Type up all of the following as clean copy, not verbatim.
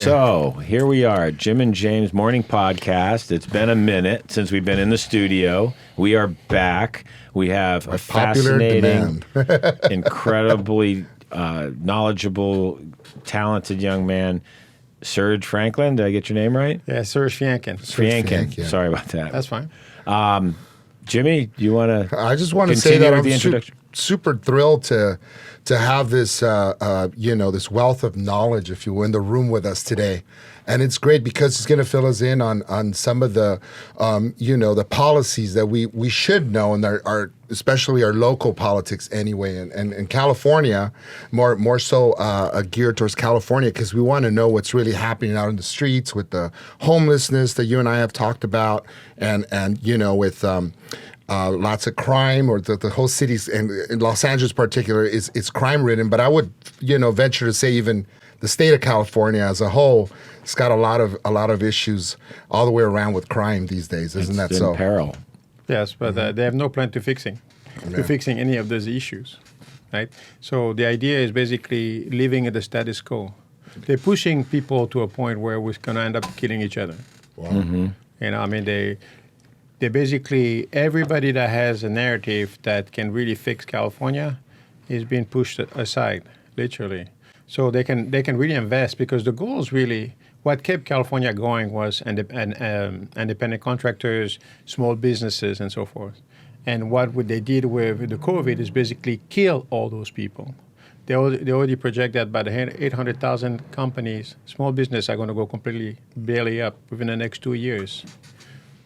So here we are, Jim and James Morning Podcast. It's been a minute since we've been in the studio. We are back. We have a fascinating, incredibly knowledgeable, talented young man, Serge Fiankan. Did I get your name right? Yeah, Serge Fiankan. Fiankan. Sorry about that. That's fine. Jimmy, do you want to? I just want to say that I'm super thrilled to have this, this wealth of knowledge, if you will, in the room with us today. And it's great because it's going to fill us in on some of the, the policies that we should know, and our especially our local politics anyway. And in California, more so geared towards California, because we want to know what's really happening out in the streets with the homelessness that you and I have talked about, and with lots of crime, or the whole city's, and in Los Angeles in particular, is crime ridden. But I would venture to say even the state of California as a whole, it's got a lot of issues all the way around with crime these days, isn't that so? It's in peril. Yes, but they have no plan to fixing any of those issues, right? So the idea is basically living at the status quo. They're pushing people to a point where we're going to end up killing each other. Wow. Mm-hmm. They basically, everybody that has a narrative that can really fix California is being pushed aside, literally. So they can really invest, because the goal is really, what kept California going was independent contractors, small businesses, and so forth. And what they did with the COVID is basically kill all those people. They already project that by the 800,000 companies, small business, are going to go completely belly up within the next 2 years.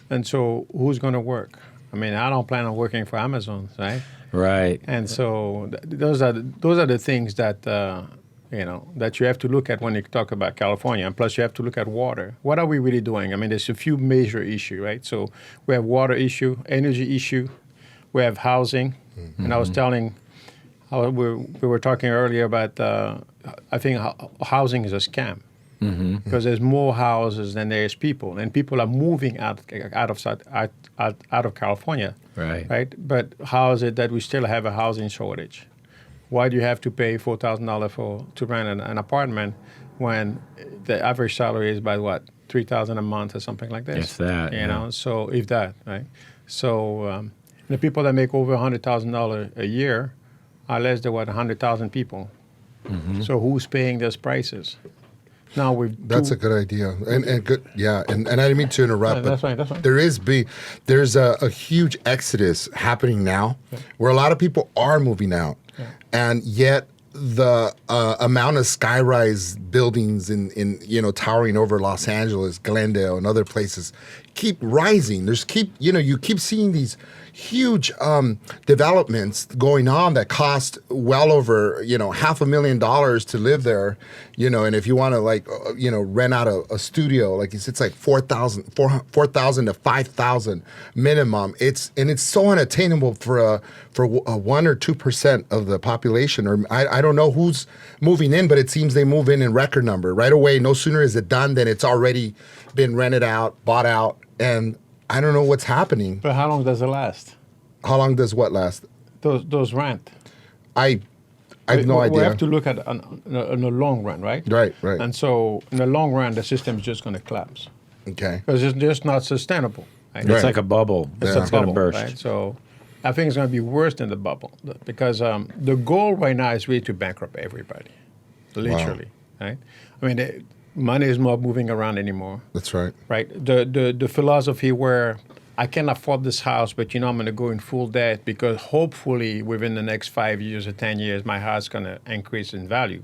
And so who's going to work? I mean, I don't plan on working for Amazon, right? Right. And so those are the things that that you have to look at when you talk about California. And plus, you have to look at water. What are we really doing? I mean, there's a few major issues, right? So we have water issue, energy issue, we have housing. Mm-hmm. And I was telling, we were talking earlier about, I think housing is a scam. Mm-hmm. Because there's more houses than there's people, and people are moving out of California. Right. But how is it that we still have a housing shortage? Why do you have to pay $4,000 to rent an apartment when the average salary is by what, $3,000 a month or something like this? If that, you know. So if that, right? So the people that make over $100,000 a year are less than 100,000 people. Mm-hmm. So who's paying those prices? Now that's a good idea, and good, yeah. And I didn't mean to interrupt, but that's right. There's a huge exodus happening now, where a lot of people are moving out, and yet the amount of skyrise buildings in towering over Los Angeles, Glendale, and other places keep rising. You keep seeing these huge developments going on that cost well over $500,000 to live there, and if you want to rent out a studio, it's like $4,000 to $5,000 minimum. It's so unattainable for a 1 or 2% of the population, or I don't know who's moving in, but it seems they move in record number right away. No sooner is it done than it's already been rented out, bought out, and I don't know what's happening. But how long does it last? How long does what last? Those rent. I have no idea. We have to look at in the long run, right? Right. And so in the long run, the system is just going to collapse. Okay. Because it's just not sustainable. Right? It's like a bubble. It's going to burst. Right? So I think it's going to be worse than the bubble, because the goal right now is really to bankrupt everybody, literally. Wow. Right? I mean, money is not moving around anymore. That's right. Right. The philosophy where I can't afford this house, but I'm going to go in full debt because hopefully within the next 5 years or 10 years, my house is going to increase in value.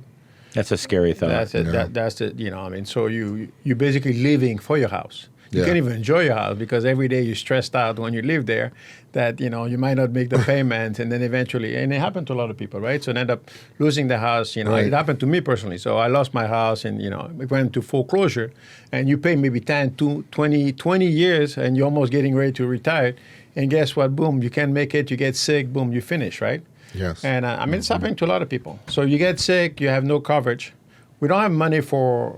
That's a scary thought. That's it. Yeah. That's it. So you're basically living for your house. You can't even enjoy your house because every day you're stressed out when you live there that, you might not make the payment, and then eventually, and it happened to a lot of people, right? So they end up losing the house. Right. It happened to me personally. So I lost my house and, it went into foreclosure, and you pay maybe 10 to 20 years and you're almost getting ready to retire. And guess what? Boom, you can't make it. You get sick. Boom, you finish, right? Yes. And it's happening to a lot of people. So you get sick, you have no coverage. We don't have money for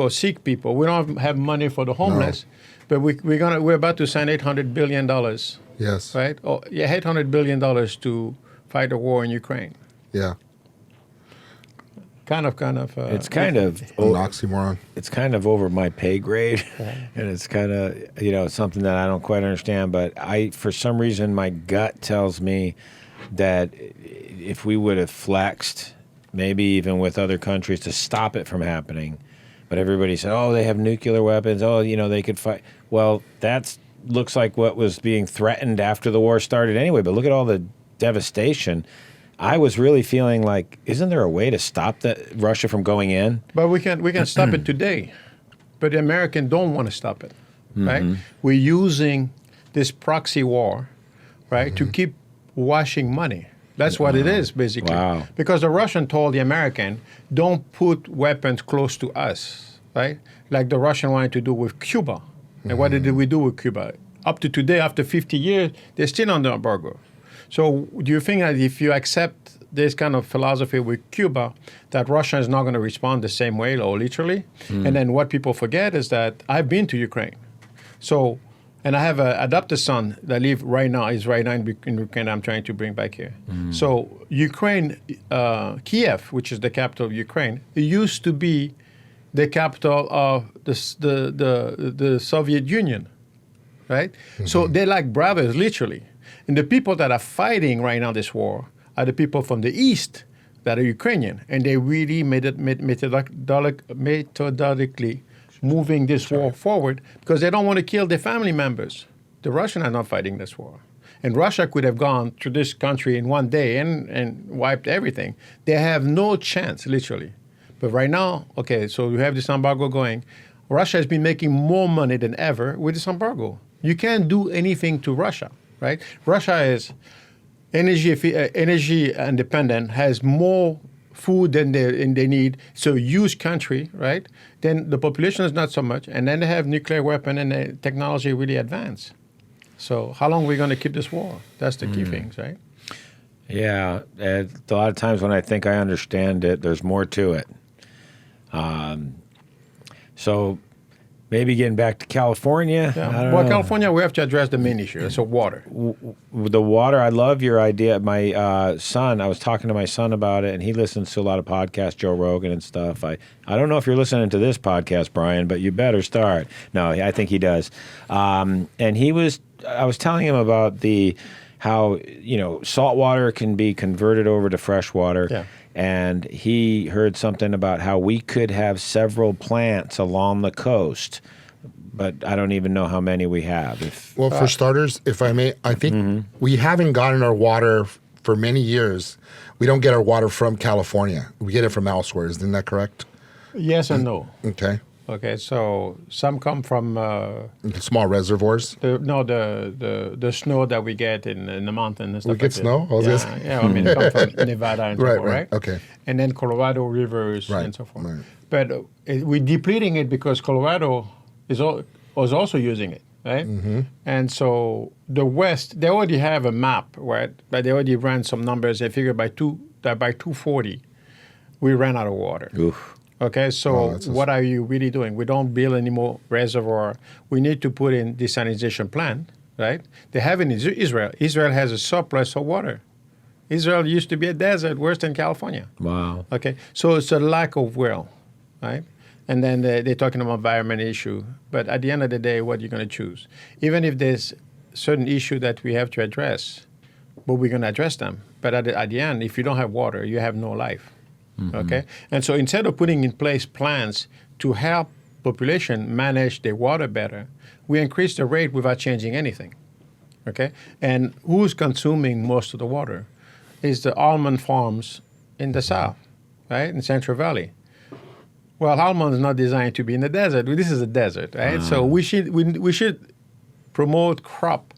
sick people. We don't have money for the homeless. No. But we're about to sign $800 billion. Yes. Right? $800 billion to fight a war in Ukraine. Yeah. It's kind of an oxymoron. It's kind of over my pay grade, and it's kind of something that I don't quite understand. But for some reason, my gut tells me that if we would have flexed, maybe even with other countries, to stop it from happening, but everybody said, "Oh, they have nuclear weapons. Oh, they could fight." Well, that looks like what was being threatened after the war started anyway. But look at all the devastation. I was really feeling like, isn't there a way to stop Russia from going in? But we can stop it today. But the Americans don't want to stop it, right? We're using this proxy war, right, to keep washing money. That's what it is, basically. Wow. Because the Russian told the American, don't put weapons close to us, right? Like the Russian wanted to do with Cuba. And what did we do with Cuba? Up to today, after 50 years, they're still under embargo. So do you think that if you accept this kind of philosophy with Cuba, that Russia is not going to respond the same way, or literally? And then what people forget is that I've been to Ukraine. So, and I have an adopted son that lives right now in Ukraine I'm trying to bring back here. So Ukraine, Kiev, which is the capital of Ukraine, it used to be the capital of the Soviet Union, right? So they're like brothers, literally. And the people that are fighting right now this war are the people from the east that are Ukrainian, and they really methodically moving this war forward because they don't want to kill their family members. The Russians are not fighting this war. And Russia could have gone to this country in one day and wiped everything. They have no chance, literally. But right now, okay, so you have this embargo going. Russia has been making more money than ever with this embargo. You can't do anything to Russia. Right? Russia is energy independent, has more food than they need. So huge country, right? Then the population is not so much, and then they have nuclear weapon and the technology really advanced. So how long are we going to keep this war? That's the key things, right? Yeah, a lot of times when I think I understand it, there's more to it. So maybe getting back to California. Yeah. Well, California, we have to address the main issue. So water. The water, I love your idea. My son, I was talking to my son about it, and he listens to a lot of podcasts, Joe Rogan and stuff. I don't know if you're listening to this podcast, Brian, but you better start. No, I think he does. And I was telling him about how salt water can be converted over to fresh water. Yeah. And he heard something about how we could have several plants along the coast, but I don't even know how many we have. Well, for starters, if I may, I think we haven't gotten our water for many years. We don't get our water from California. We get it from elsewhere. Isn't that correct? Yes and no. Okay. Okay, so some come from small reservoirs. The snow that we get in the mountain and stuff. We get snow. I mean, it comes from Nevada and so forth, right? Okay. And then Colorado rivers and so forth. Right. But we're depleting it because Colorado was also using it, right? And so the West, they already have a map, right? But they already ran some numbers. They figure by 240, we ran out of water. Oof. Okay, so what are you really doing? We don't build any more reservoir. We need to put in desalination plant, right? They have it in Israel. Israel has a surplus of water. Israel used to be a desert, worse than California. Wow. Okay, so it's a lack of will, right? And then they're talking about environment issue. But at the end of the day, what are you going to choose? Even if there's certain issue that we have to address, but we're going to address them. But at the end, if you don't have water, you have no life. Okay, and so instead of putting in place plans to help population manage their water better, we increase the rate without changing anything. Okay, and who's consuming most of the water is the almond farms in the south, right, in Central Valley. Well, almond is not designed to be in the desert. This is a desert, right? So we should promote crop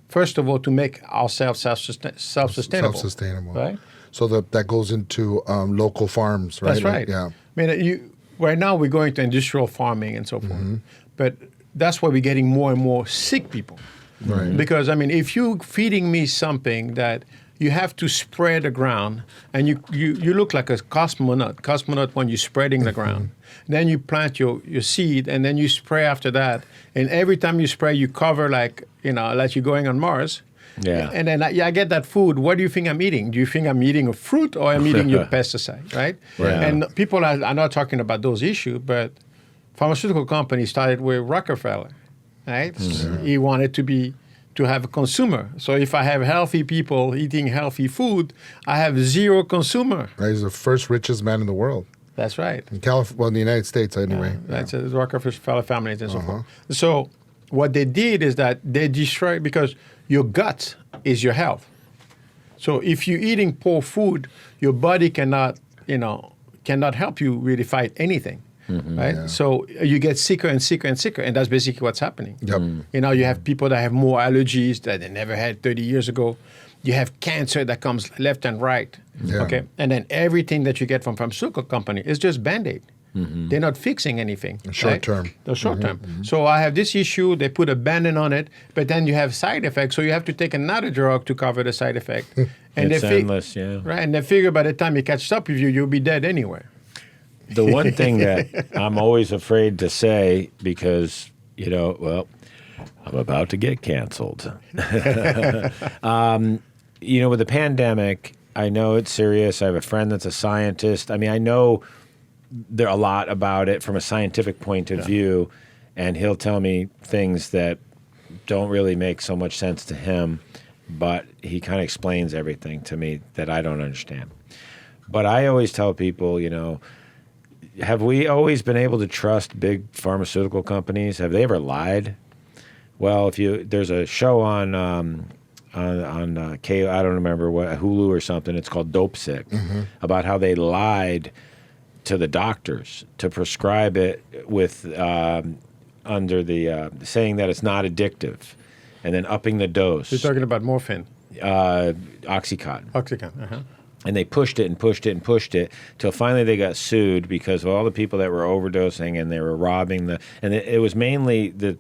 first of all to make ourselves self-sustainable. Self-sustainable, right? So that goes into local farms, right? That's right. Yeah. I mean, right now we're going to industrial farming and so forth, but that's why we're getting more and more sick people. Right. Because, I mean, if you're feeding me something that you have to spread the ground, and you look like a cosmonaut when you're spreading the ground. Then you plant your seed, and then you spray after that. And every time you spray, you cover like you're going on Mars. Yeah. And then I get that food. What do you think I'm eating? Do you think I'm eating a fruit or I'm eating your pesticide, right? Right. And people are not talking about those issues, but pharmaceutical companies started with Rockefeller, right? Mm-hmm. He wanted to have a consumer. So if I have healthy people eating healthy food, I have zero consumer. Right, he's the first richest man in the world. That's right. In California, well, in the United States anyway. That's the Rockefeller family and so forth. So what they did is that they destroyed, because your gut is your health. So if you're eating poor food, your body cannot help you really fight anything. Mm-hmm, right? Yeah. So you get sicker and sicker and sicker, and that's basically what's happening. Yep. You have people that have more allergies that they never had 30 years ago. You have cancer that comes left and right. Yeah. Okay, and then everything that you get from pharmaceutical company is just Band-Aid. Mm-hmm. They're not fixing anything. Short term. The short term. Mm-hmm. So I have this issue, they put a Band-Aid on it, but then you have side effects, so you have to take another drug to cover the side effect. And it's endless, yeah. Right, and they figure by the time it catches up with you, you'll be dead anyway. The one thing that I'm always afraid to say, because, I'm about to get canceled. With the pandemic, I know it's serious. I have a friend that's a scientist. I mean, I know there a lot about it from a scientific point of view, and he'll tell me things that don't really make so much sense to him, but he kind of explains everything to me that I don't understand. But I always tell people, have we always been able to trust big pharmaceutical companies? Have they ever lied? Well, there's a show on K, I don't remember what, Hulu or something. It's called Dope Sick, about how they lied to the doctors to prescribe it with under the saying that it's not addictive, and then upping the dose. You're talking about morphine, Oxycontin. Oxycontin. And they pushed it and pushed it and pushed it till finally they got sued because of all the people that were overdosing and they were robbing and it was mainly the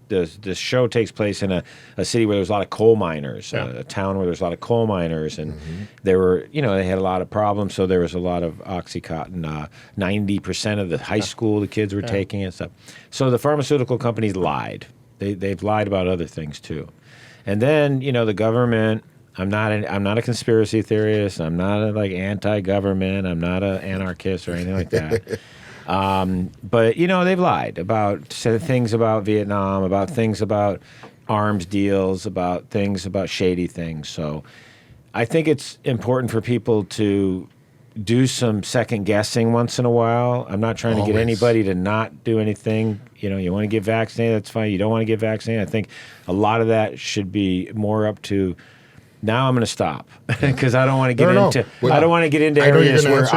show takes place in a city where there's a lot of coal miners, a town where there's a lot of coal miners, and they were, they had a lot of problems, so there was a lot of Oxycontin. 90% of the high school the kids were taking and stuff. So the pharmaceutical companies lied. They've lied about other things too. And then, the government, I'm not a conspiracy theorist. I'm not anti-government. I'm not an anarchist or anything like that. But they've lied about things about Vietnam, about things about arms deals, about things about shady things. So I think it's important for people to do some second guessing once in a while. I'm not trying to get anybody to not do anything. You want to get vaccinated, that's fine. You don't want to get vaccinated. I think a lot of that should be more up to. Now I'm going to stop because I don't want to get into. Well, I don't want to get into areas where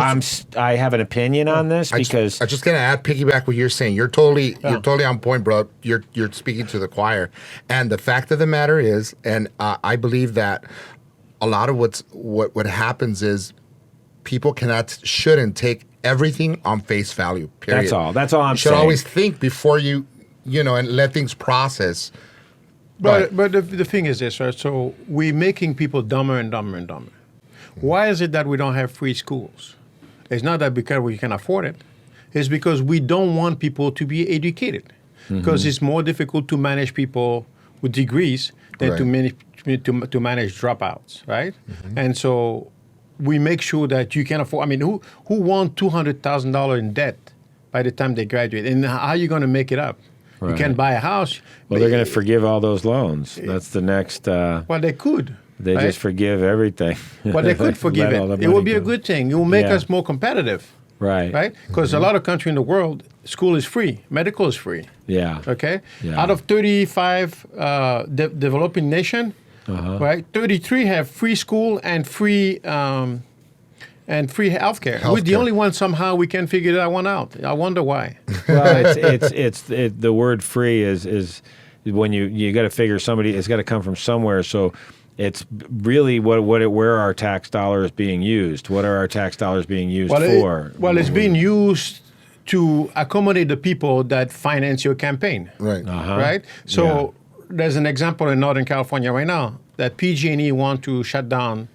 I have an opinion on this because I'm just going to piggyback what you're saying. You're totally on point, bro. You're speaking to the choir, and the fact of the matter is, and I believe that a lot of what happens is people shouldn't take everything on face value. Period. That's all I'm saying. You should always think before you and let things process. But the thing is this, right? So we're making people dumber and dumber and dumber. Why is it that we don't have free schools? It's not that because we can afford it. It's because we don't want people to be educated. Because it's more difficult to manage people with degrees than to manage dropouts, right? And so we make sure that you can afford. I mean, who wants $200,000 in debt by the time they graduate? And how are you going to make it up? Right. You can't buy a house. Well, they're going to forgive all those loans. That's the next. Well, they could. They just forgive everything. Well, they could forgive it. It will be a good thing. It will make us more competitive. Right. Right? Because a lot of countries in the world, school is free. Medical is free. Yeah. Okay? Yeah. Out of 35 developing nations, right, 33 have free school and free healthcare. We're the only one somehow we can figure that one out. I wonder why. Well, it's the word free is when you got to figure somebody, it's got to come from somewhere. So it's really where our tax dollar is being used. What are our tax dollars being used for? It's being used to accommodate the people that finance your campaign. Right. Right. So there's an example in Northern California right now that PG&E want to shut down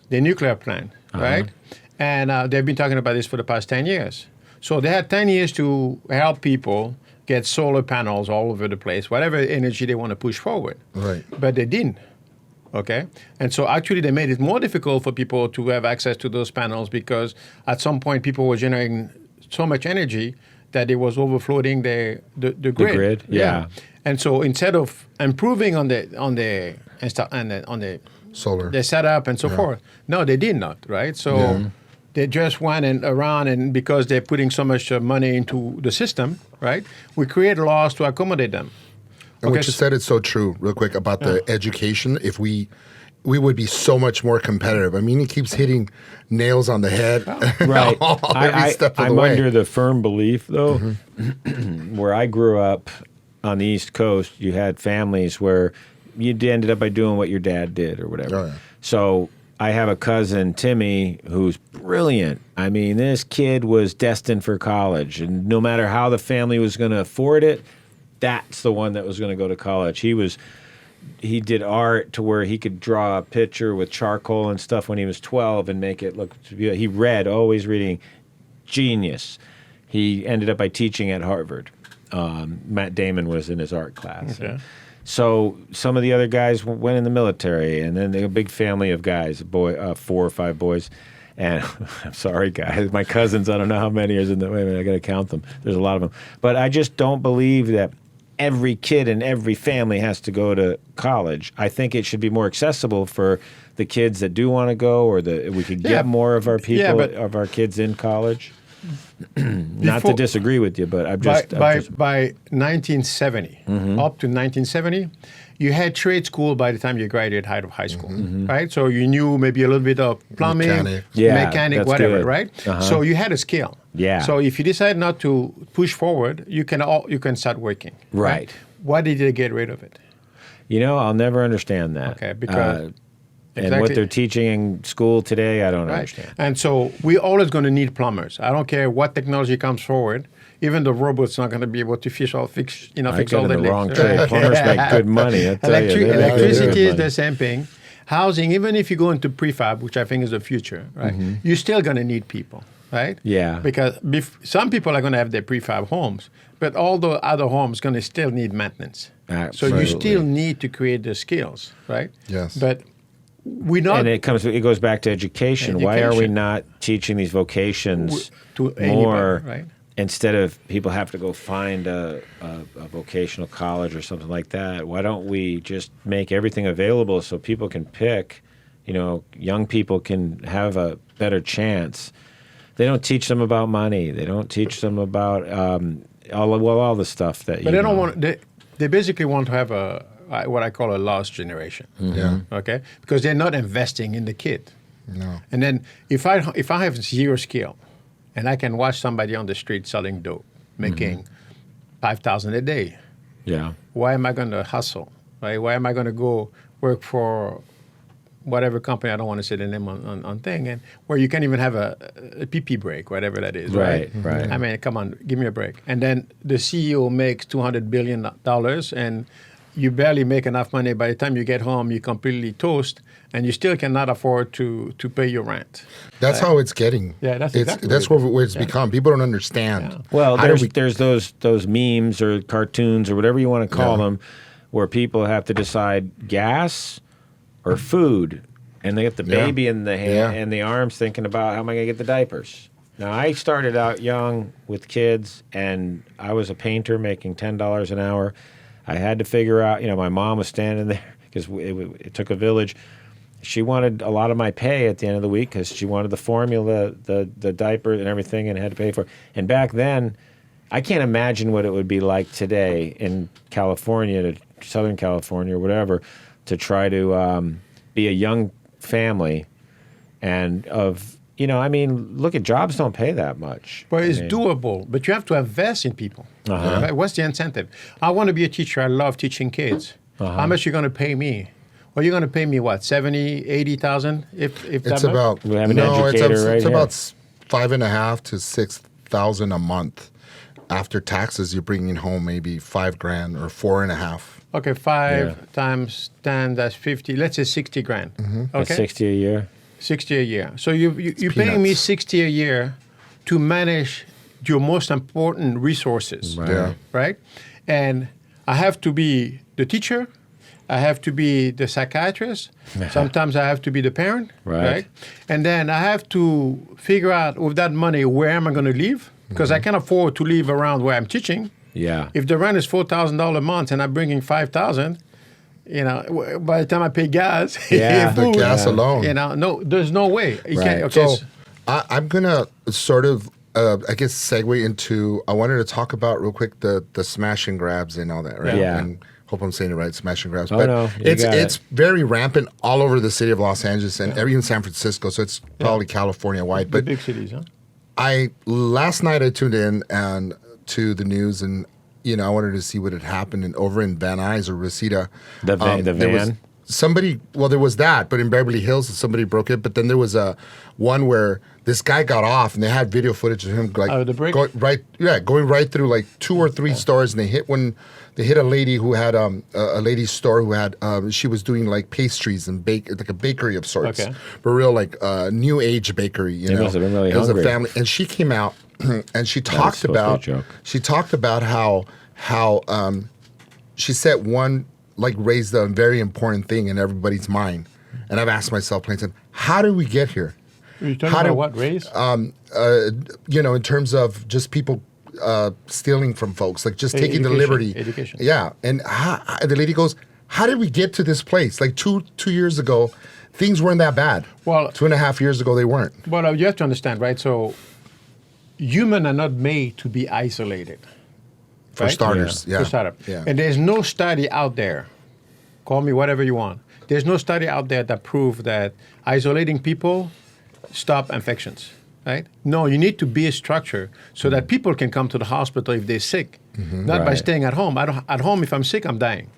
the nuclear plant. Right. And they've been talking about this for the past 10 years. So they had 10 years to help people get solar panels all over the place, whatever energy they want to push forward. Right. But they didn't. Okay, and so actually they made it more difficult for people to have access to those panels because at some point people were generating so much energy that it was overflowing the grid. The grid, yeah. And so instead of improving on the Solar. the setup and so forth, no, they did not, right? So they just went around, and because they're putting so much money into the system, right? We create laws to accommodate them. And what you said is so true, real quick, about the education. If we would be so much more competitive. I mean, he keeps hitting nails on the head. Right. Every step of the I'm way. under the firm belief, though, where I grew up on the East Coast, you had families where you ended up by doing what your dad did or whatever. Oh, yeah. So I have a cousin, Timmy, who's brilliant. I mean, this kid was destined for college, and no matter how the family was going to afford it, that's the one that was going to go to college. He did art to where he could draw a picture with charcoal and stuff when he was 12 and make it look. He read, always reading, genius. He ended up by teaching at Harvard. Matt Damon was in his art class. Okay. So some of the other guys went in the military, and then they had a big family of guys, 4 or 5 boys. And I'm sorry, guys, my cousins, I don't know how many is in the, wait a minute, I got to count them. There's a lot of them. But I just don't believe that every kid in every family has to go to college. I think it should be more accessible for the kids that do want to go, or we could get more of our people, of our kids in college. Not to disagree with you, but by 1970, up to 1970, you had trade school by the time you graduated out of high school, right? So you knew maybe a little bit of plumbing, mechanic, whatever, good. right? So you had a skill. Yeah. So if you decide not to push forward, you can start working. Right. Why did they get rid of it? You know, I'll never understand that. Okay, because and what they're teaching in school today, I don't understand. And so we're always going to need plumbers. I don't care what technology comes forward. Even the robot's not going to be able to fix all the wrong trade. Plumbers make good money. I tell you, electricity is the same thing. Housing, even if you go into prefab, which I think is the future, right? You're still going to need people, right? Yeah. Because some people are going to have their prefab homes, but all the other homes going to still need maintenance. Absolutely. So you still need to create the skills, right? Yes. But we're not. And it goes back to education. Why are we not teaching these vocations to more? Anybody, right? Instead of people have to go find a vocational college or something like that, why don't we just make everything available so people can pick, young people can have a better chance. They don't teach them about money. They don't teach them about all the stuff that But they don't want. They basically want to have what I call a lost generation. Yeah. Okay? Because they're not investing in the kid. No. And then if I have zero skill, and I can watch somebody on the street selling dope, making $5,000 a day. Yeah. Why am I going to hustle? Right? Why am I going to go work for whatever company? I don't want to say the name on thing, and where you can't even have a PP break, whatever that is. Right. Right. I mean, come on, give me a break. And then the CEO makes $200 billion, and you barely make enough money. By the time you get home, you're completely toast, and you still cannot afford to pay your rent. That's how it's getting. Yeah, that's where it's become. People don't understand. Yeah. Well, there's those memes or cartoons or whatever you want to call them, where people have to decide gas or food, and they get the baby in the hand and the arms, thinking about how am I going to get the diapers. Now, I started out young with kids, and I was a painter making $10 an hour. I had to figure out, my mom was standing there because it took a village. She wanted a lot of my pay at the end of the week because she wanted the formula, the diaper and everything, and had to pay for it. And back then, I can't imagine what it would be like today in California, Southern California or whatever, to try to be a young family and look at jobs don't pay that much. But it's doable. But you have to invest in people. Right? What's the incentive? I want to be a teacher. I love teaching kids. How much are you going to pay me? Well, you're going to pay me what, 70, 80,000? If it's about we have an educator it's right about $5,500 to $6,000 a month. After taxes, you're bringing home maybe $5,000 or $4,500. Okay, 5 times 10, that's 50. Let's say 60 grand. Mm-hmm. That's Okay, 60 a year. 60 a year. So you're paying me 60 a year to manage your most important resources. Yeah. Right? And I have to be the teacher. I have to be the psychiatrist. Sometimes I have to be the parent, right? And then I have to figure out with that money where am I going to live, because I can't afford to live around where I'm teaching. Yeah. If the rent is $4,000 a month and I'm bringing $5,000, you know, by the time I pay gas, the gas alone, you know, no, there's no way. You can't, okay, so I'm gonna sort of, I guess, segue into. I wanted to talk about real quick the smash and grabs and all that, right? Yeah. And hope I'm saying it right, smash and grabs. Oh, but no, it's very rampant all over the city of Los Angeles and even San Francisco. So it's probably California wide. The But big cities, huh? last night I tuned in and to the news, and you know, I wanted to see what had happened. And over in Van Nuys or Reseda, The van. there was somebody. Well, there was that, but in Beverly Hills, somebody broke it. But then there was one where this guy got off, and they had video footage of him like the break? going right through like 2 or 3 stores, and they hit one. They hit a lady who had a lady's store who had she was doing like pastries and like a bakery of sorts, but real like new age bakery. You know, must have been really it was hungry. a family, and she came out and she talked about how she said one like raised a very important thing in everybody's mind, and I've asked myself plenty of times, how did we get here? Are you talking about what race? You know, in terms of just people stealing from folks, like just taking the liberty. Education. Yeah. And the lady goes, how did we get to this place? Like two years ago, things weren't that bad. Well, 2.5 years ago, they weren't. Well, you have to understand, right? So humans are not made to be isolated. For right? starters, yeah. For starters. Yeah. And there's no study out there, call me whatever you want, there's no study out there that prove that isolating people stop infections. Right? No, you need to be a structure so that people can come to the hospital if they're sick, not by staying at home. At home, if I'm sick, I'm dying.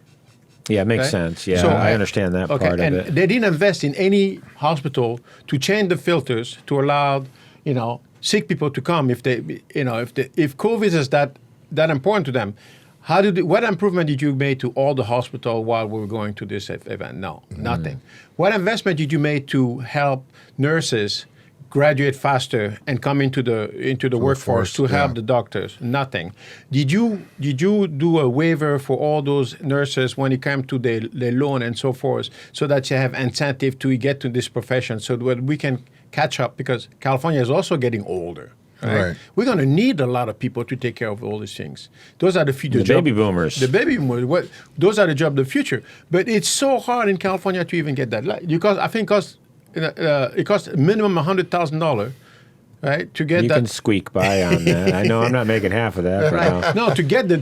Yeah, it makes sense. Yeah, so, I understand that part of and it. They didn't invest in any hospital to change the filters to allow, you know, sick people to come if they, you know, if COVID is that important to them. What improvement did you make to all the hospital while we were going to this event? No, nothing. What investment did you make to help nurses graduate faster and come into the workforce to help the doctors? Nothing. Did you do a waiver for all those nurses when it came to their loan and so forth, so that you have incentive to get to this profession, so that we can catch up, because California is also getting older. Right? We're going to need a lot of people to take care of all these things. Those are the future baby boomers. The baby boomers. Those are the jobs of the future. But it's so hard in California to even get that. Because I think it costs minimum $100,000, right, to get you that. You can squeak by on that. I know I'm not making half of that. Right. No, to get the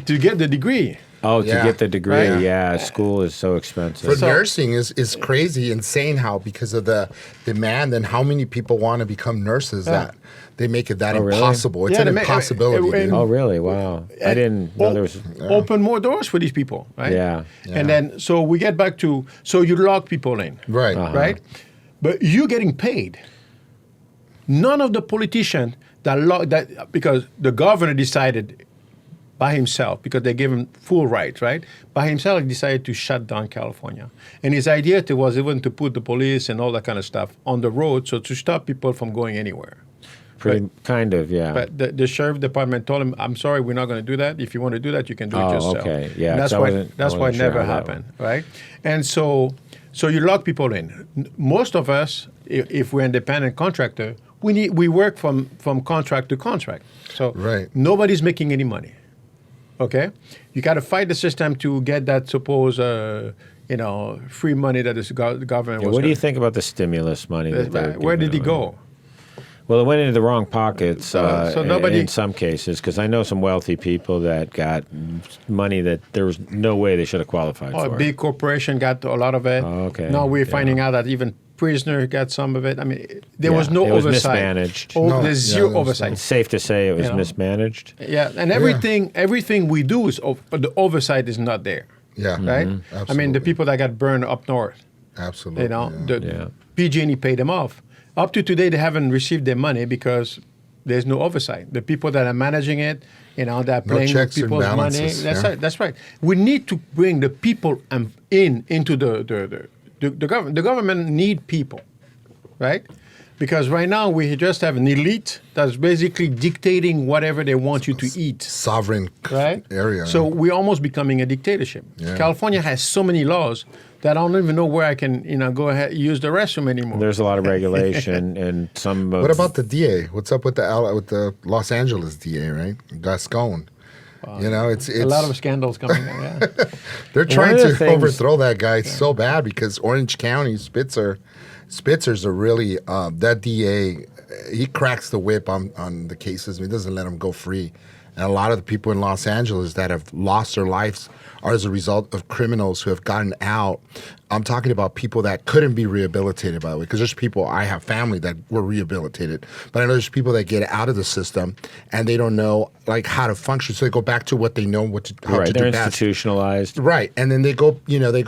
degree. Oh, to get the degree, right? School is so expensive. For nursing is crazy, insane how, because of the demand and how many people want to become nurses, that they make it that impossible. Really? It's an impossibility. Dude. Oh, really? Wow. I didn't know there was... Open more doors for these people, right? Yeah. And then, so we get back to, so you lock people in. Right. Right? But you're getting paid. None of the politicians because the governor decided by himself, because they gave him full rights, right? By himself, he decided to shut down California. And his idea was even to put the police and all that kind of stuff on the road, so to stop people from going anywhere. Kind of, yeah. But the sheriff department told him, I'm sorry, we're not going to do that. If you want to do that, you can do it yourself. Okay, yeah. And that's why it never happened, right? And so you lock people in. Most of us, if we're independent contractor, we work from contract to contract. So nobody's making any money. Okay, you got to fight the system to get that supposed, free money that the government. What do you think about the stimulus money? Where did it go? Well, it went into the wrong pockets so nobody, in some cases, because I know some wealthy people that got money that there was no way they should have qualified for. A big corporation got a lot of it. Oh, okay. Now we're finding out that even prisoner got some of it. I mean, there was no oversight. It was mismanaged. There's zero oversight. It's safe to say it was mismanaged. Yeah, and everything we do is, but the oversight is not there. Yeah. Right? Absolutely. I mean, the people that got burned up north. Absolutely. PG&E paid them off. Up to today, they haven't received their money because there's no oversight. The people that are managing it, they're playing with people's money. That's right. We need to bring the people into the government. The government need people, right? Because right now we just have an elite that's basically dictating whatever they want you to eat. Sovereign Right? area. So we're almost becoming a dictatorship. Yeah. California has so many laws that I don't even know where I can, go ahead use the restroom anymore. There's a lot of regulation and some. What about the DA? What's up with the Los Angeles DA? Right, Gascon. It's a lot of scandals coming out. Yeah. They're trying One of the to things- overthrow that guy so bad because Orange County Spitzer's are really that DA. He cracks the whip on the cases. He doesn't let them go free. And a lot of the people in Los Angeles that have lost their lives are as a result of criminals who have gotten out. I'm talking about people that couldn't be rehabilitated, by the way, because there's people, I have family that were rehabilitated, but I know there's people that get out of the system and they don't know like how to function. So they go back to what they know, how to Right, they're do best. institutionalized. Right, and then they go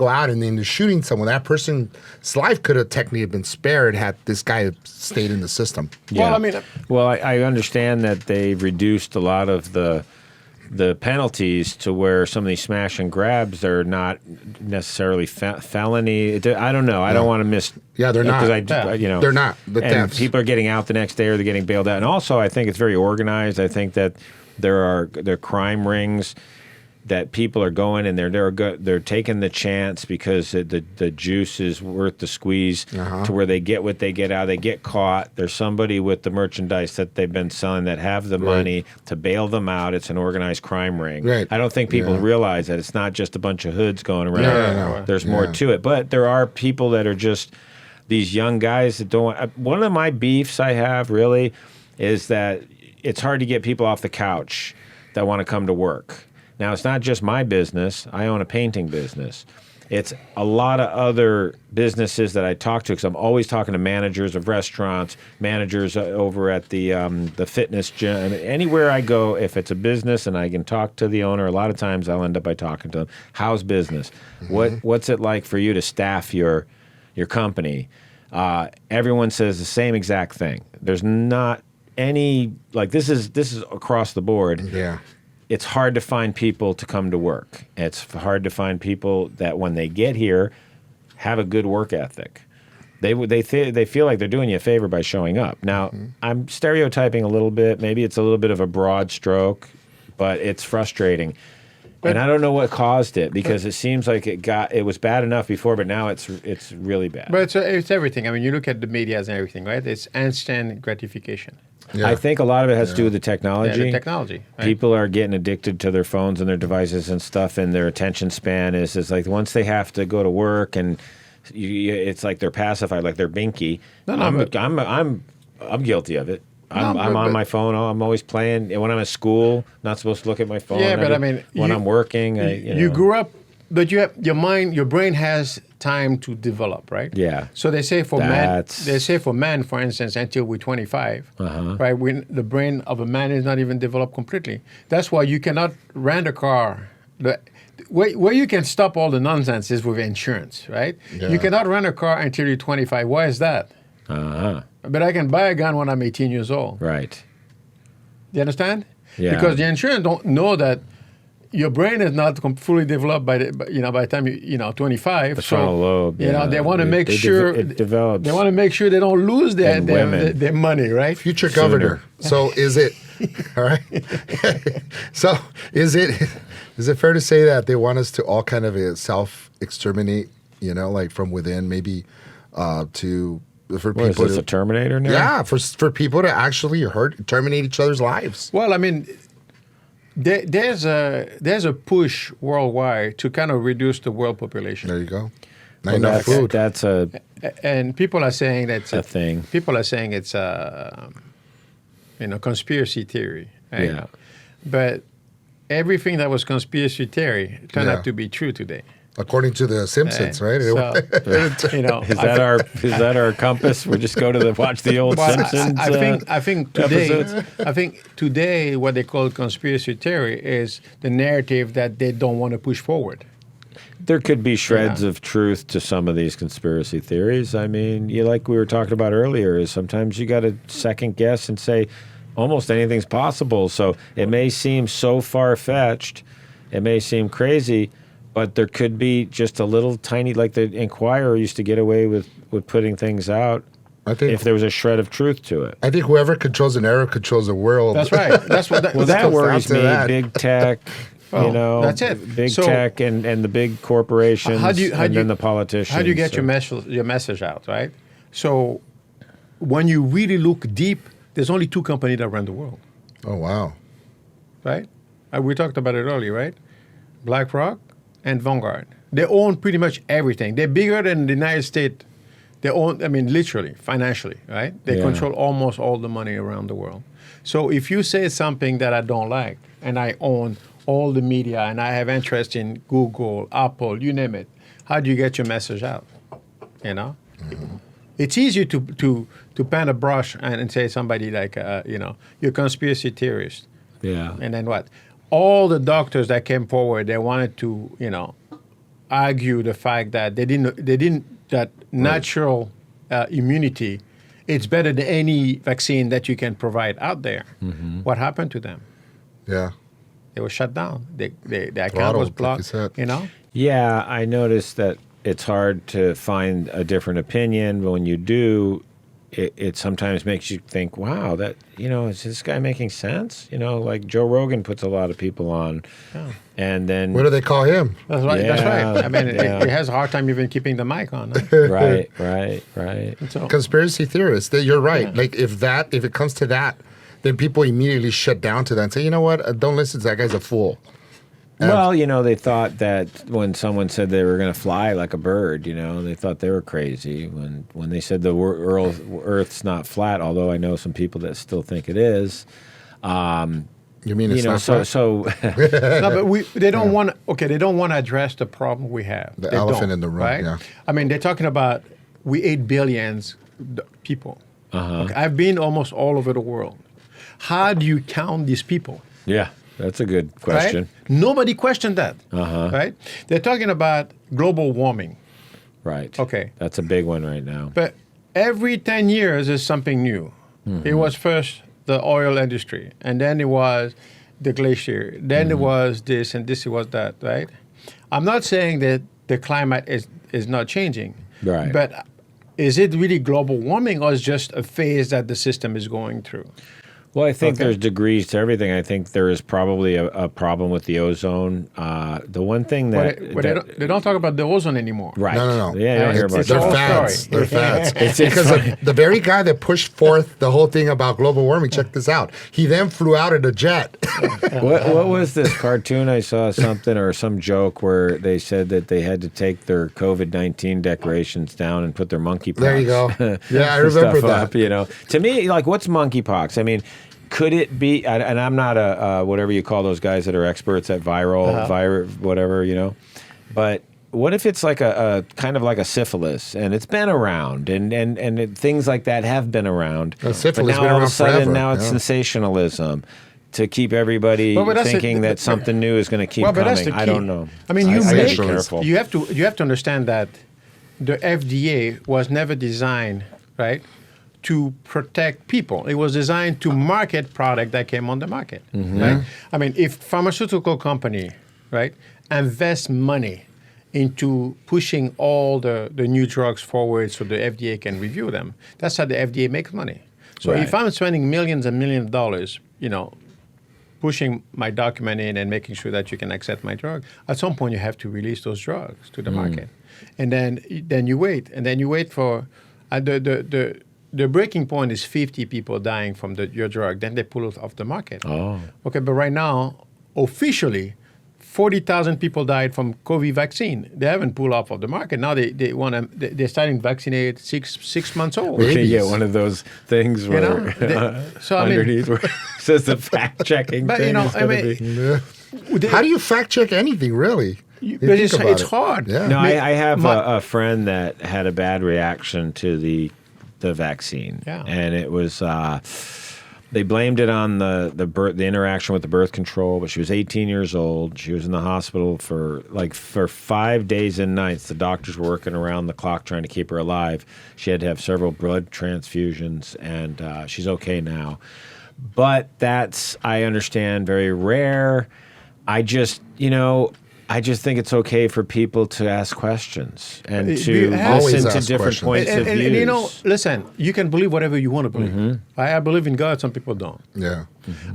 out and then they're shooting someone. That person's life could have technically been spared had this guy stayed in the system. Yeah. Well, I mean, Well, I understand that they've reduced a lot of the penalties to where some of these smash and grabs are not necessarily felony. I don't know. I don't want to miss. Yeah, they're not. Because They're not. The and thefts. people are getting out the next day or they're getting bailed out. And also, I think it's very organized. I think that there are crime rings that people are going and they're taking the chance because the juice is worth the squeeze to where they get what they get out. They get caught. There's somebody with the merchandise that they've been selling that have the money to bail them out. It's an organized crime ring. Right. I don't think people realize that it's not just a bunch of hoods going around. No. There's more to it. But there are people that are just these young guys that don't want. One of my beefs I have really is that it's hard to get people off the couch that want to come to work. Now, it's not just my business. I own a painting business. It's a lot of other businesses that I talk to because I'm always talking to managers of restaurants, managers over at the fitness gym. Anywhere I go, if it's a business and I can talk to the owner, a lot of times I'll end up by talking to them. How's business? What's it like for you to staff your company? Everyone says the same exact thing. There's not any this is across the board. Yeah. It's hard to find people to come to work. It's hard to find people that when they get here have a good work ethic. They feel like they're doing you a favor by showing up. Now, I'm stereotyping a little bit. Maybe it's a little bit of a broad stroke, but it's frustrating. And I don't know what caused it because it seems like it was bad enough before, but now it's really bad. But it's everything. I mean, you look at the medias and everything, right? It's instant gratification. Yeah. I think a lot of it has to do with the technology. Yeah, the technology. Right? People are getting addicted to their phones and their devices and stuff, and their attention span is like once they have to go to work and it's like they're pacified, like they're binky. I'm guilty of it. I'm on my phone. I'm always playing. And when I'm at school, not supposed to look at my phone. Yeah, but I mean, when I'm working, you grew up, but you have your brain has time to develop, right? Yeah. So they say for men, for instance, until we're 25, right? The brain of a man is not even developed completely. That's why you cannot rent a car. Where you can stop all the nonsense is with insurance, right? Yeah. You cannot rent a car until you're 25. Why is that? But I can buy a gun when I'm 18 years old. Right. You understand? Yeah. Because the insurance don't know that your brain is not fully developed by the time you 25. The frontal lobe. They want to make sure it develops. They want to make sure they don't lose their money, right? Future governor. So is it all right? So is it fair to say that they want us to all kind of self-exterminate, like from within, maybe for What, people is this a Terminator now? Yeah, for people to actually terminate each other's lives. Well, I mean, there's a push worldwide to kind of reduce the world population. There you go. Not enough food. That's And people are saying that's a thing. People are saying it's a conspiracy theory. Right? Yeah. But everything that was conspiracy theory turned out to be true today. According to the Simpsons, right? So, Is that our compass? We just go to watch the old Simpsons. I think today what they call conspiracy theory is the narrative that they don't want to push forward. There could be shreds of truth to some of these conspiracy theories. I mean, like we were talking about earlier, is sometimes you got to second guess and say almost anything's possible. So it may seem so far-fetched, it may seem crazy, but there could be just a little tiny, like the Inquirer used to get away with putting things out if there was a shred of truth to it. I think whoever controls an era controls the world. That's right. That's what. Well, that worries me. That. Big tech, that's it. Big tech and the big corporations, then the politicians. How do you get your message out, right? So when you really look deep, there's only 2 companies that run the world. Oh, wow. Right? We talked about it earlier, right? BlackRock and Vanguard. They own pretty much everything. They're bigger than the United States. They own, literally, financially, right? They control almost all the money around the world. So if you say something that I don't like, and I own all the media, and I have interest in Google, Apple, you name it, how do you get your message out? Mm-hmm. It's easy to paint a brush and say somebody like, you're a conspiracy theorist. Yeah. And then what? All the doctors that came forward, they wanted to, argue the fact that that natural immunity, it's better than any vaccine that you can provide out there. Mm-hmm. What happened to them? Yeah. They were shut down. The account was blocked, Yeah, I noticed that it's hard to find a different opinion, but when you do, it sometimes makes you think, wow, that, is this guy making sense? Like Joe Rogan puts a lot of people on. Yeah. And then... What do they call him? That's right. Yeah, that's right. He has a hard time even keeping the mic on. Right. So, conspiracy theorists, you're right. Yeah. Like if it comes to that, then people immediately shut down to that and say, you know what, don't listen to that guy's a fool. Well, they thought that when someone said they were going to fly like a bird, they thought they were crazy. When they said the Earth's not flat, although I know some people that still think it is. You mean it's not flat? So no, but they don't want. Okay, they don't want to address the problem we have. The elephant in the room. Right? Yeah. They're talking about we 8 billion people. Uh-huh. Okay, I've been almost all over the world. How do you count these people? Yeah. That's a good question. Right? Nobody questioned that. Uh-huh. Right? They're talking about global warming. Right. Okay. That's a big one right now. But every 10 years is something new. Mm-hmm. It was first the oil industry, and then it was the glacier, then it was this, and this it was that, right? I'm not saying that the climate is not changing. Right. But is it really global warming, or is it just a phase that the system is going through? Well, I think there's degrees to everything. I think there is probably a problem with the ozone. The one thing that... they don't talk about the ozone anymore. Right. No. Yeah, you don't hear about that. They're fads. Because the very guy that pushed forth the whole thing about global warming, check this out. He then flew out in a jet. What was this cartoon? I saw something or some joke where they said that they had to take their COVID-19 decorations down and put their monkeypox. There you go. Yeah, I remember that. Up, To me, like, what's monkeypox? Could it be, and I'm not a whatever you call those guys that are experts at whatever, but what if it's like a kind of like a syphilis, and it's been around, and things like that have been around. Syphilis but now been all around of a sudden, forever. now it's sensationalism to keep everybody thinking that something new is going to keep coming. I don't know. You have to understand that the FDA was never designed, right, to protect people. It was designed to market product that came on the market. Mm-hmm. Right? If pharmaceutical company, right, invest money into pushing all the new drugs forward so the FDA can review them, that's how the FDA makes money. So if I'm spending millions and millions of dollars, pushing my document in and making sure that you can accept my drug, at some point you have to release those drugs to the market. And then you wait. And then you wait for the breaking point is 50 people dying from your drug. Then they pull it off the market. Oh. Okay, but right now, officially, 40,000 people died from COVID vaccine. They haven't pulled off of the market. Now they're starting to vaccinate 6 months old. We can get one of those things where underneath where it says the fact checking thing is going to be. How do you fact check anything, really? It's hard. Yeah. No, I have a friend that had a bad reaction to the vaccine, and it was they blamed it on the interaction with the birth control. But she was 18 years old. She was in the hospital for 5 days and nights. The doctors were working around the clock trying to keep her alive. She had to have several blood transfusions, and she's okay now. But that's, I understand, very rare. I just, I just think it's okay for people to ask questions and You to have- listen Always to ask different questions. points of and, views. you know, listen, you can believe whatever you want to believe. Mm-hmm. I believe in God, some people don't. Yeah.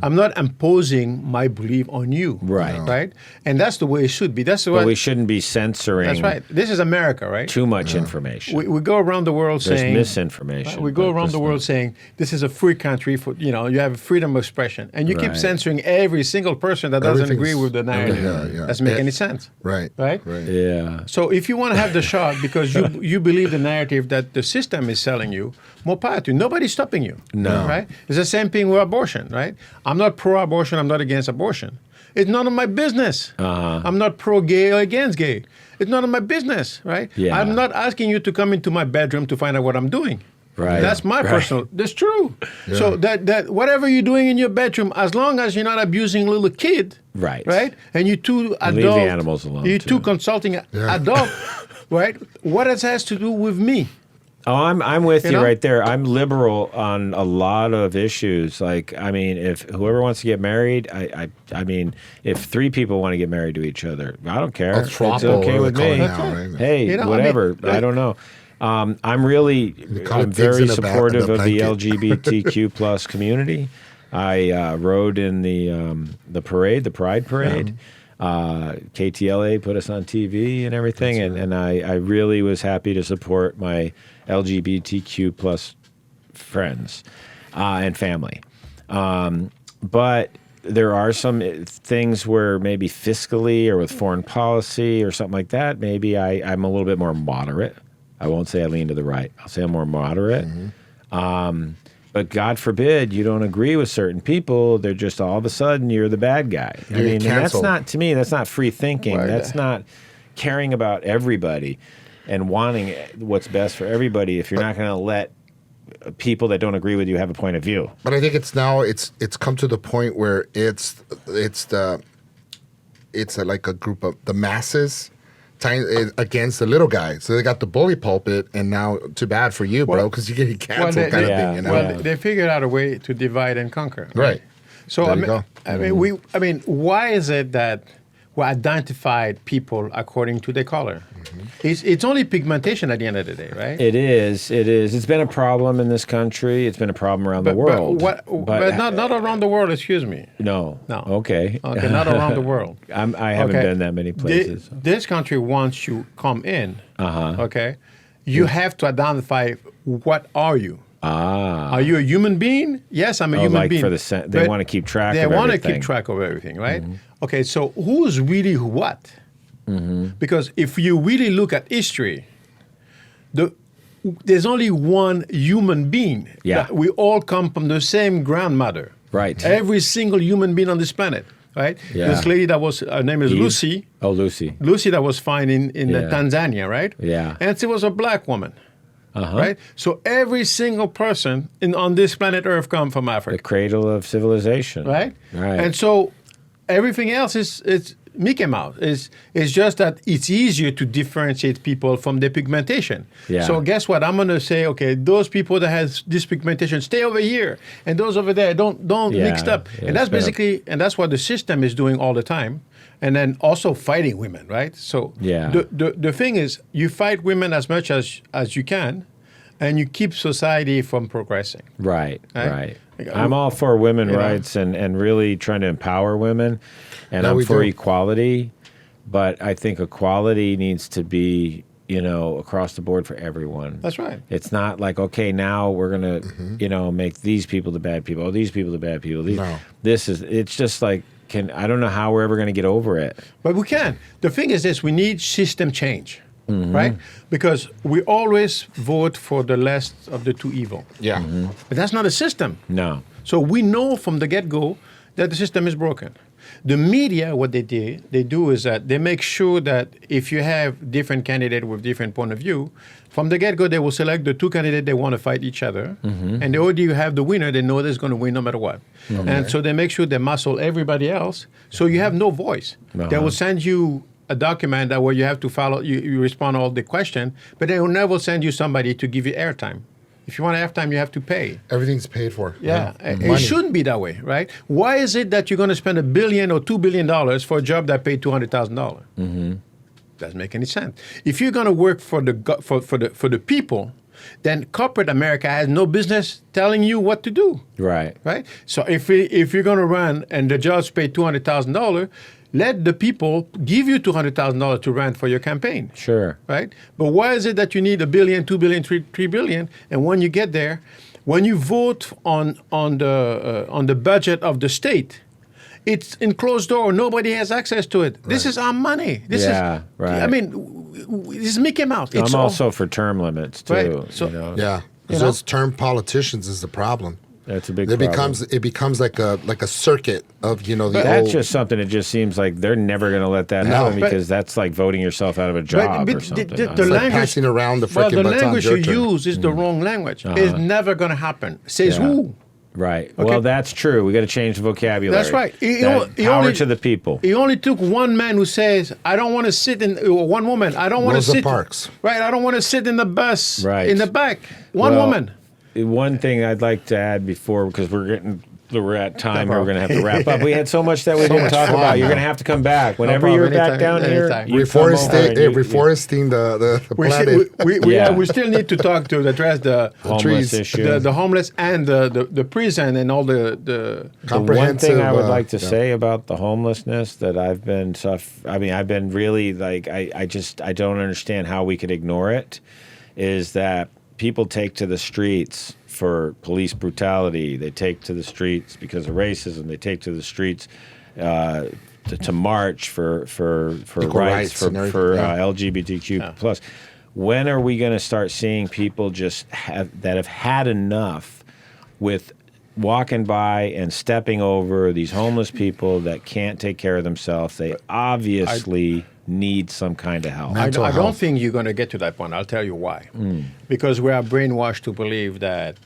I'm not imposing my belief on you. Right. No. Right? And that's the way it should be. That's but what we shouldn't be censoring that's right. This is America, right? too much information. We go around the world There's saying misinformation. we go but around this the world not. saying this is a free country for you have freedom of expression, and you keep Right. censoring every single person that doesn't agree Everything's- with the narrative. yeah. Doesn't make any sense. Right. Right? Yeah. So if you want to have the shot because you believe the narrative that the system is selling you, more power to you. Nobody's stopping you. No. Right? It's the same thing with abortion, right? I'm not pro-abortion. I'm not against abortion. It's none of my business. I'm not pro-gay or against gay. It's none of my business, right? Yeah. I'm not asking you to come into my bedroom to find out what I'm doing. Right. That's my Right. personal. That's true. So that whatever you're doing in your bedroom, as long as you're not abusing a little kid, Right. right, and you two And adult, leave the animals alone, you too. two consulting adult, right? What it has to do with me? Oh, I'm with you know? right there. I'm liberal on a lot of issues. Like, I mean, if whoever wants to get married, I mean, if 3 people want to get married to each other, I don't care. A It's throuple, okay what with they me. call it now, right? Hey, You know, I mean, whatever. I like- don't know. I'm really, call it I'm pigs very in the supportive of the blanket. LGBTQ plus community. I rode in the parade, the Pride Parade. KTLA put us on TV and everything, and I really was happy to support my LGBTQ plus friends and family. But there are some things where maybe fiscally or with foreign policy or something like that, maybe I'm a little bit more moderate. I won't say I lean to the right. I'll say I'm more moderate. But God forbid you don't agree with certain people. They're just all of a sudden you're the bad guy. I You're mean, and that's canceled. not, to me, that's not free thinking. Right. That's not caring about everybody and wanting what's best for everybody if you're not going to let people that don't agree with you have a point of view. But I think it's come to the point where it's like a group of the masses against the little guy. So they got the bully pulpit, and now too bad for you, bro, because you get canceled kind of thing. You know? Well, they figured out a way to divide and conquer. Right. So There you go. I mean, why is it that we identified people according to their color? It's only pigmentation at the end of the day, right? It is. It's been a problem in this country. It's been a problem around the world. But not around the world. Excuse me. No. No. Okay. Okay, not around the world. I haven't Okay. been that many places. This country, once you come in, okay, you have to identify what are you. Are you a human being? Yes, I'm a human like being. for they But want to keep track They of want to everything. keep track of everything, right? Okay, so who's really what? Because if you really look at history, there's only one human being. Yeah. That we all come from the same grandmother. Right. Every single human being on this planet, right? Yeah. This lady that was, her name is Lucy. Oh, Lucy. Lucy that was found in Yeah. Tanzania, right? Yeah. And she was a black woman. Right? So every single person on this planet Earth come from The Africa. cradle of civilization. Right? Right. And so everything else is Mickey Mouse. It's just that it's easier to differentiate people from their pigmentation. Yeah. So guess what? I'm gonna say, okay, those people that has this pigmentation stay over here, and those over there don't mixed up. Yeah, And that's it's been basically and that's what the system is doing all the time. And then also fighting women, right? So Yeah. the thing is, you fight women as much as you can, and you keep society from progressing. Right. Right? I'm all for women You know. rights and really trying to empower women, and Yeah, I'm we for do. equality, but I think equality needs to be, across the board for everyone. That's right. It's not like, okay, now we're gonna, make these people the bad people, these people the bad people. No. It's just like, I don't know how we're ever gonna get over it. But we can. The thing is this, we need system change, Mm-hmm. right? Because we always vote for the less of the two evil. Yeah. But that's not a system. No. So we know from the get-go that the system is broken. The media, what they do is that they make sure that if you have different candidates with different point of view, from the get-go they will select the two candidates they want to fight each other, and they already have the winner. They know that's going to win no matter what, and so they make sure they muscle everybody else. So you have no voice. They will send you a document that where you have to follow. You respond all the question, but they will never send you somebody to give you airtime. If you want halftime, you have to pay. Everything's paid for. Yeah, it shouldn't be that way, right? Why is it that you're going to spend $1 billion or $2 billion for a job that paid $200,000? Doesn't make any sense. If you're going to work for the people, then corporate America has no business telling you what to do. Right. Right. So if you're going to run and the jobs pay $200,000, let the people give you $200,000 to run for your campaign. Sure. Right. But why is it that you need $1 billion, $2 billion, $3 billion, and when you get there, when you vote on the budget of the state, it's in closed door. Nobody has access to it. Right. This is our money. This is right. I mean, this is Mickey Mouse. I'm also for term limits too. Right. So, yeah, those term politicians is the problem. That's a big problem. It becomes like a circuit of that's just something. It just seems like they're never going to let that happen because that's like voting yourself out of a job or something. The language, like passing around the freaking the language you use is the wrong language. It's never going to happen. Says who? Right. Okay. Well, that's true. We got to change the vocabulary. That's right. Power to the people. It only took one man who says, "I don't want to sit in." One woman, "I don't want to sit." Parks. Right. I don't want to sit in the bus. Right. In the back. One woman. One thing I'd like to add before, because we're at time here, we're going to have to wrap up. We had so much that we didn't talk about. You're going to have to come back whenever you're back down here. Reforesting the planet. We still need to talk to address the homeless issue, the homeless, and the prison, and all the one thing I would like to say about the homelessness that I've been really like, I don't understand how we could ignore it, is that people take to the streets for police brutality. They take to the streets because of racism. They take to the streets to march for rights for LGBTQ plus. When are we going to start seeing people that have had enough with walking by and stepping over these homeless people that can't take care of themselves? They obviously need some kind of help. I don't think you're going to get to that point. I'll tell you why. Because we are brainwashed to believe that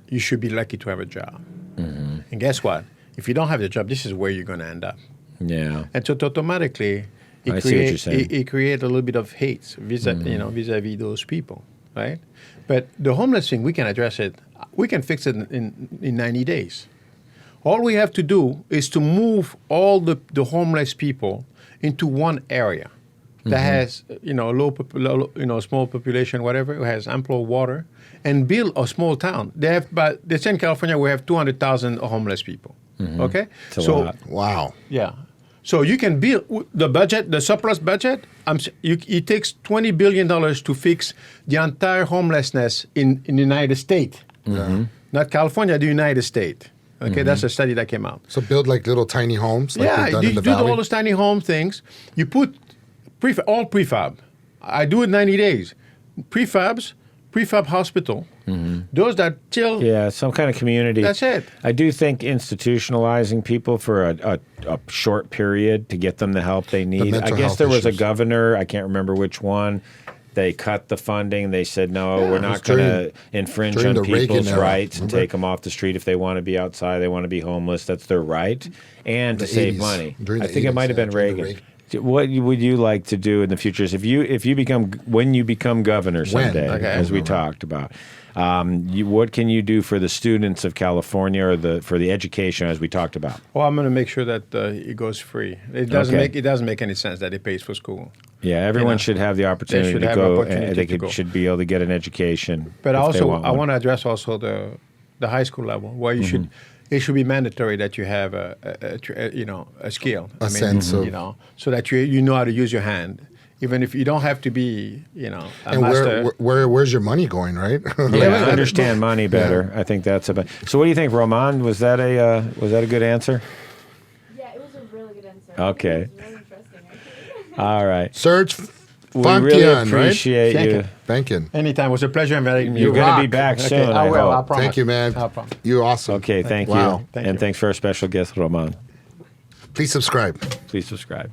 you should be lucky to have a job. And guess what? If you don't have the job, this is where you're going to end up. Yeah. And so automatically, it creates a little bit of hate vis-a-vis those people, right? But the homeless thing, we can address it. We can fix it in 90 days. All we have to do is to move all the homeless people into one area that has small population, whatever, who has ample water, and build a small town. They say in California we have 200,000 homeless people. Okay, it's a lot. Wow. Yeah. So you can build the surplus budget. It takes $20 billion to fix the entire homelessness in the United States. Not California, the United States. Okay, that's a study that came out. So build like little tiny homes. Like you do all those tiny home things. You put all prefab. I do it 90 days. Prefab hospital. Those that chill. Yeah, some kind of community. That's it. I do think institutionalizing people for a short period to get them the help they need. I guess there was a governor, I can't remember which one. They cut the funding. They said, no, we're not going to infringe on people's rights and take them off the street if they want to be outside, they want to be homeless. That's their right. And to save money. I think it might have been Reagan. What would you like to do in the future is when you become governor someday, as we talked about, what can you do for the students of California or for the education as we talked about? Well, I'm going to make sure that it goes free. It doesn't make any sense that it pays for school. Yeah, everyone should have the opportunity to go, and they should be able to get an education. But I want to address also the high school level where you should. It should be mandatory that you have a skill. So that you know how to use your hand, even if you don't have to be, a master. Where's your money going, right? Yeah, understand money better. Yeah. I think that's about. So, what do you think, Roman? Was that a good answer? Yeah, it was a really good answer. Okay. It was really interesting, actually. All right, Serge Fiankan, we really appreciate you. Fiankan. Anytime. It was a pleasure inviting you. You're going to be back soon. I will. I promise. Thank you, man. I promise. You're awesome. Okay, thank you. Wow. And thanks for our special guest, Roman. Please subscribe. Please subscribe.